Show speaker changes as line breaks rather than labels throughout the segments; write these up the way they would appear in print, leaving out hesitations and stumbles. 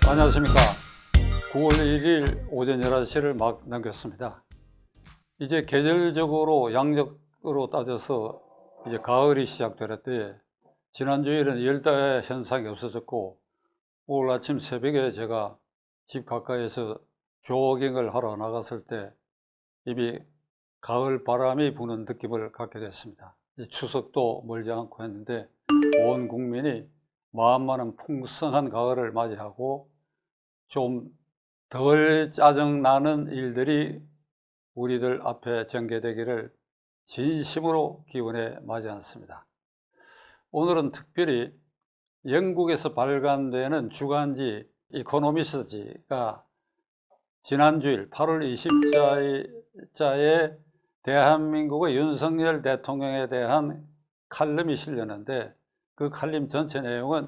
안녕하십니까. 9월 1일 오전 11시를 막 넘겼습니다. 이제 계절적으로 양력으로 따져서 이제 가을이 시작되었대. 지난주일은 열대 현상이 없어졌고, 오늘 아침 새벽에 제가 집 가까이에서 조깅을 하러 나갔을 때 이미 가을 바람이 부는 느낌을 갖게 됐습니다. 추석도 멀지 않고 했는데 온 국민이 마음만은 풍성한 가을을 맞이하고 좀 덜 짜증나는 일들이 우리들 앞에 전개되기를 진심으로 기원해 맞이않습니다. 오늘은 특별히 영국에서 발간되는 주간지 이코노미스트가 지난주일 8월 20일자에 대한민국의 윤석열 대통령에 대한 칼럼이 실렸는데, 그 칼럼 전체 내용은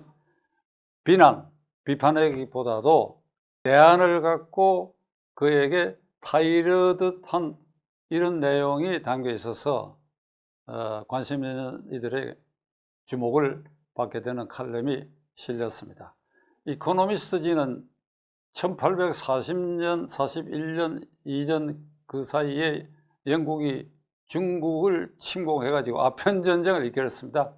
비판하기보다도 대안을 갖고 그에게 타이르듯한 이런 내용이 담겨 있어서 관심 있는 이들의 주목을 받게 되는 칼럼이 실렸습니다. 이코노미스트지는 1840년, 41년 이전 그 사이에 영국이 중국을 침공해가지고 아편전쟁을 이끌었습니다.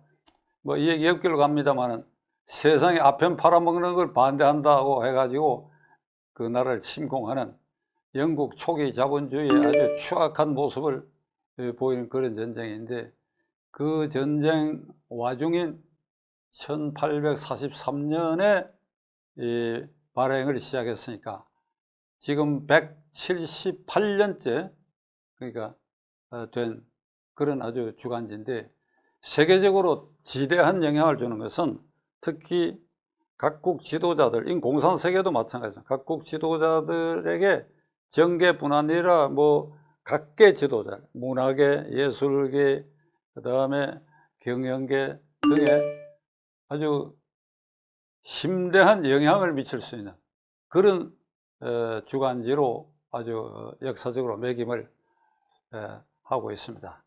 뭐 이 얘기 옆길로 갑니다만은 세상에 아편 팔아먹는 걸 반대한다고 해가지고 그 나라를 침공하는 영국 초기 자본주의의 아주 추악한 모습을 보이는 그런 전쟁인데, 그 전쟁 와중인 1843년에 발행을 시작했으니까 지금 178년째 그러니까 된 그런 아주 주간지인데, 세계적으로 지대한 영향을 주는 것은 특히 각국 지도자들, 공산세계도 마찬가지입니다. 각국 지도자들에게 정계뿐 아니라 뭐 각계 지도자, 문화계, 예술계, 그 다음에 경영계 등에 아주 심대한 영향을 미칠 수 있는 그런 주간지로 아주 역사적으로 매김을 하고 있습니다.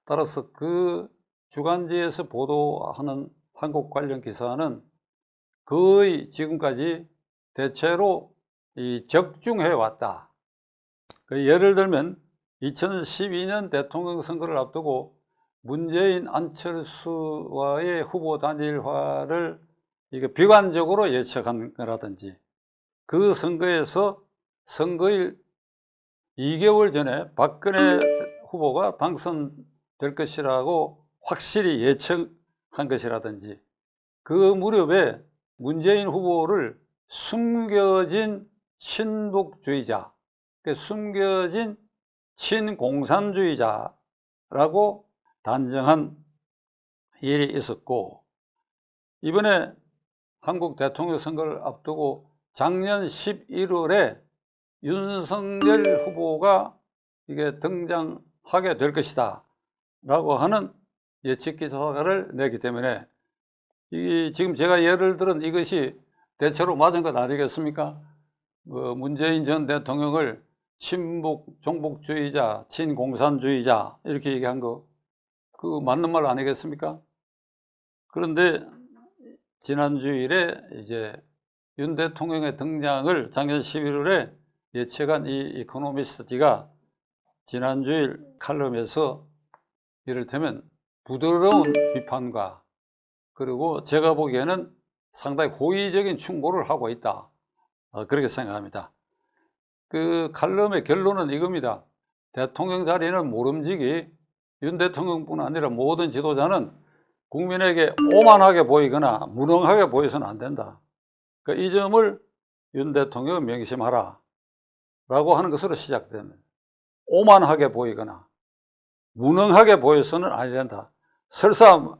따라서 그 주간지에서 보도하는 한국 관련 기사는 거의 지금까지 대체로 적중해 왔다. 예를 들면 2012년 대통령 선거를 앞두고 문재인, 안철수와의 후보 단일화를 비관적으로 예측한 거라든지, 그 선거에서 선거일 2개월 전에 박근혜 후보가 당선될 것이라고 확실히 예측한 것이라든지, 그 무렵에 문재인 후보를 숨겨진 친북주의자, 숨겨진 친공산주의자라고 단정한 일이 있었고, 이번에 한국 대통령 선거를 앞두고 작년 11월에 윤석열 후보가 이게 등장하게 될 것이다 라고 하는 예측 기사를 내기 때문에 지금 제가 예를 들은 이것이 대체로 맞은 것 아니겠습니까? 문재인 전 대통령을 친북, 종북주의자, 친공산주의자 이렇게 얘기한 거, 그 맞는 말 아니겠습니까? 그런데 지난주일에 이제 윤 대통령의 등장을 작년 11월에 예측한 이 이코노미스트지가 지난주일 칼럼에서 이를테면 부드러운 비판과, 그리고 제가 보기에는 상당히 호의적인 충고를 하고 있다, 그렇게 생각합니다. 그 칼럼의 결론은 이겁니다. 대통령 자리는 모름지기 윤 대통령뿐 아니라 모든 지도자는 국민에게 오만하게 보이거나 무능하게 보여서는 안 된다. 그러니까 이 점을 윤 대통령 명심하라 라고 하는 것으로 시작됩니다. 오만하게 보이거나 무능하게 보여서는 안 된다. 설사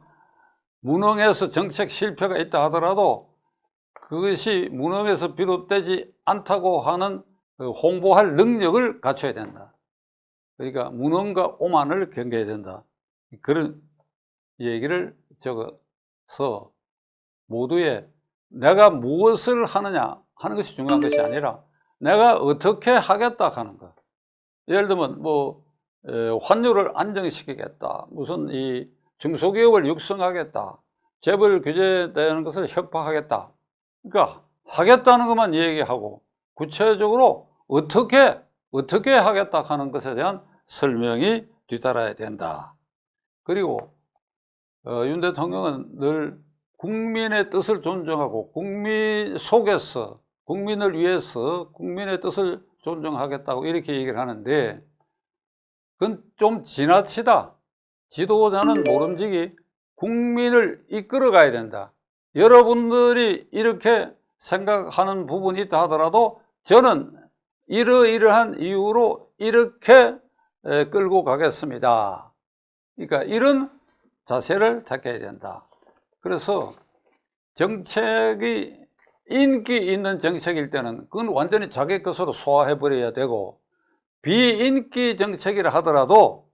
무능해서 정책 실패가 있다 하더라도 그것이 무능해서 비롯되지 않다고 하는 홍보할 능력을 갖춰야 된다. 그러니까 무능과 오만을 경계해야 된다. 그런 얘기를 적어서 모두의 내가 무엇을 하느냐 하는 것이 중요한 것이 아니라 내가 어떻게 하겠다 하는 것. 예를 들면 환율을 안정시키겠다, 무슨 이 중소기업을 육성하겠다, 재벌 규제되는 것을 협파하겠다. 그러니까 하겠다는 것만 얘기하고 구체적으로 어떻게 하겠다 하는 것에 대한 설명이 뒤따라야 된다. 그리고 윤 대통령은 늘 국민의 뜻을 존중하고 국민 속에서 국민을 위해서 국민의 뜻을 존중하겠다고 이렇게 얘기를 하는데 그건 좀 지나치다. 지도자는 모름지기 국민을 이끌어 가야 된다. 여러분들이 이렇게 생각하는 부분이 있다 하더라도 저는 이러이러한 이유로 이렇게 끌고 가겠습니다. 그러니까 이런 자세를 택해야 된다. 그래서 정책이 인기 있는 정책일 때는 그건 완전히 자기 것으로 소화해버려야 되고 비인기 정책이라 하더라도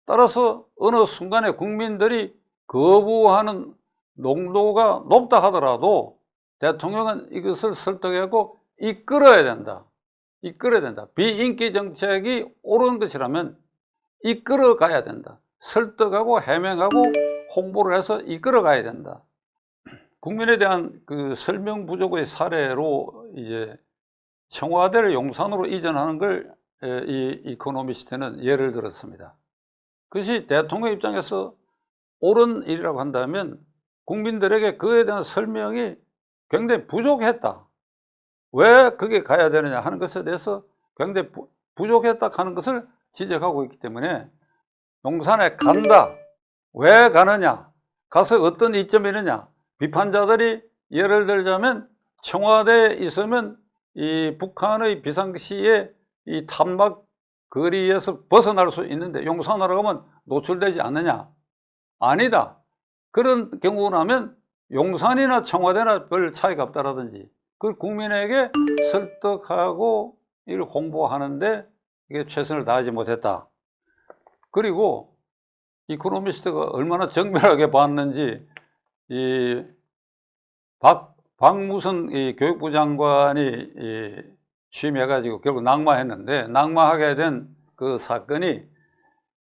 따라서 어느 순간에 국민들이 거부하는 농도가 높다 하더라도 대통령은 이것을 설득하고 이끌어야 된다. 이끌어야 된다. 비인기 정책이 옳은 것이라면 이끌어 가야 된다. 설득하고 해명하고 홍보를 해서 이끌어 가야 된다. 국민에 대한 그 설명 부족의 사례로 이제 청와대를 용산으로 이전하는 걸 이 이코노미스트는 예를 들었습니다. 그것이 대통령 입장에서 옳은 일이라고 한다면 국민들에게 그에 대한 설명이 굉장히 부족했다. 왜 그게 가야 되느냐 하는 것에 대해서 굉장히 부족했다 하는 것을 지적하고 있기 때문에 용산에 간다. 왜 가느냐? 가서 어떤 이점이 있느냐? 비판자들이 예를 들자면 청와대에 있으면 이 북한의 비상시에 이 탄막 거리에서 벗어날 수 있는데 용산으로 가면 노출되지 않느냐? 아니다. 그런 경우라면 용산이나 청와대나 별 차이가 없다라든지 그걸 국민에게 설득하고 이를 홍보하는데 이게 최선을 다하지 못했다. 그리고 이코노미스트가 얼마나 정밀하게 봤는지 이 박무선 이 교육부 장관이 취임해가지고 결국 낙마했는데 낙마하게 된 그 사건이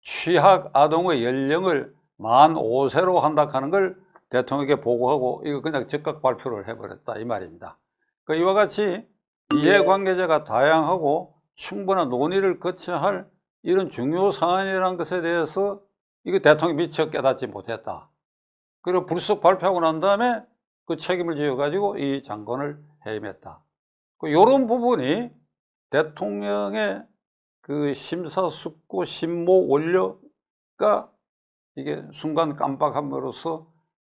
취학 아동의 연령을 만 5세로 한다 하는 걸 대통령에게 보고하고 이거 그냥 즉각 발표를 해버렸다 이 말입니다. 이와 같이 이해관계자가 다양하고 충분한 논의를 거쳐야 할 이런 중요 사안이라는 것에 대해서 이거 대통령이 미처 깨닫지 못했다. 그리고 불쑥 발표하고 난 다음에 그 책임을 지어가지고 이 장관을 해임했다. 이런 부분이 대통령의 그 심사숙고 심모 원료가 이게 순간 깜빡함으로써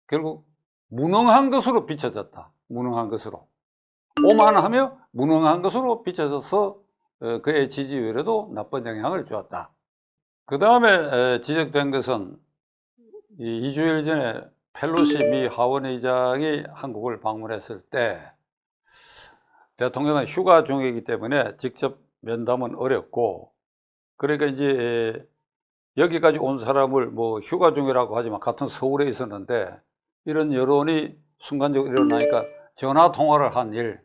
결국 무능한 것으로 비춰졌다. 무능한 것으로. 오만하며 무능한 것으로 비춰져서 그의 지지율에도 나쁜 영향을 주었다. 그 다음에 지적된 것은 2주일 전에 펠로시 미 하원의장이 한국을 방문했을 때 대통령은 휴가 중이기 때문에 직접 면담은 어렵고 그러니까 이제 여기까지 온 사람을 뭐 휴가 중이라고 하지만 같은 서울에 있었는데 이런 여론이 순간적으로 일어나니까 전화 통화를 한 일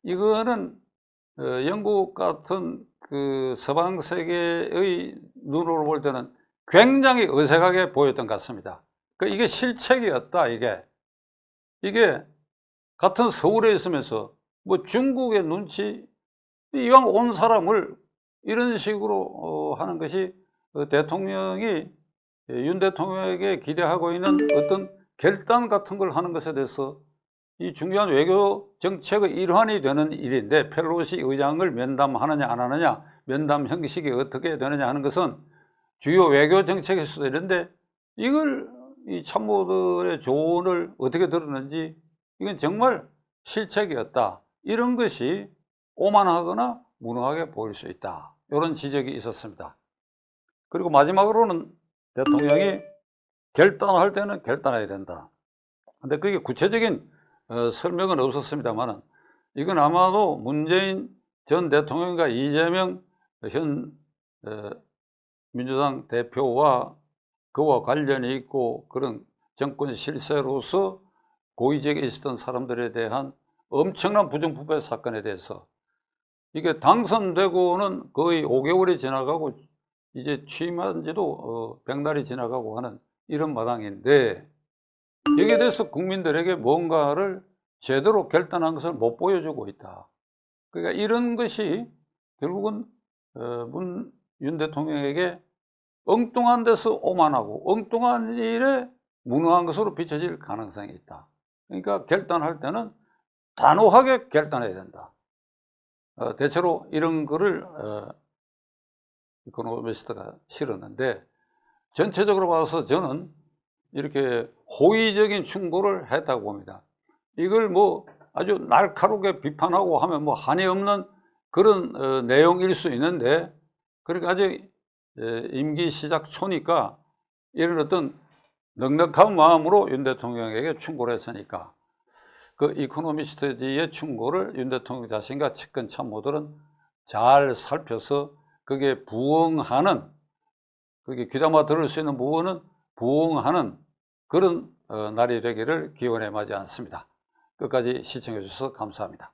이거는 영국 같은 그 서방 세계의 눈으로 볼 때는 굉장히 어색하게 보였던 것 같습니다. 이게 실책이었다. 이게 같은 서울에 있으면서 뭐 중국의 눈치 이왕 온 사람을 이런 식으로 하는 것이 대통령이 윤 대통령에게 기대하고 있는 어떤 결단 같은 걸 하는 것에 대해서 이 중요한 외교 정책의 일환이 되는 일인데 펠로시 의장을 면담하느냐 안 하느냐 면담 형식이 어떻게 되느냐 하는 것은 주요 외교 정책일 수도 있는데 이걸 이 참모들의 조언을 어떻게 들었는지 이건 정말 실책이었다. 이런 것이 오만하거나 무능하게 보일 수 있다. 이런 지적이 있었습니다. 그리고 마지막으로는 대통령이 결단할 때는 결단해야 된다. 근데 그게 구체적인 설명은 없었습니다만 이건 아마도 문재인 전 대통령과 이재명 현 민주당 대표와 그와 관련이 있고 그런 정권 실세로서 고위직에 있었던 사람들에 대한 엄청난 부정부패 사건에 대해서 이게 당선되고는 거의 5개월이 지나가고 이제 취임한 지도 100날이 지나가고 하는 이런 마당인데 여기에 대해서 국민들에게 뭔가를 제대로 결단한 것을 못 보여주고 있다. 그러니까 이런 것이 결국은 윤 대통령에게 엉뚱한 데서 오만하고 엉뚱한 일에 무능한 것으로 비춰질 가능성이 있다. 그러니까 결단할 때는 단호하게 결단해야 된다. 대체로 이런 거를 이코노미스트가 실었는데, 전체적으로 봐서 저는 이렇게 호의적인 충고를 했다고 봅니다. 이걸 뭐 아주 날카롭게 비판하고 하면 뭐 한이 없는 그런 내용일 수 있는데, 그러니까 아직 임기 시작 초니까 이런 어떤 넉넉한 마음으로 윤 대통령에게 충고를 했으니까 그 이코노미스트의 충고를 윤 대통령 자신과 측근 참모들은 잘 살펴서 그게 부응하는, 그게 귀담아 들을 수 있는 부분은 부응하는 그런 날이 되기를 기원해 마지 않습니다. 끝까지 시청해 주셔서 감사합니다.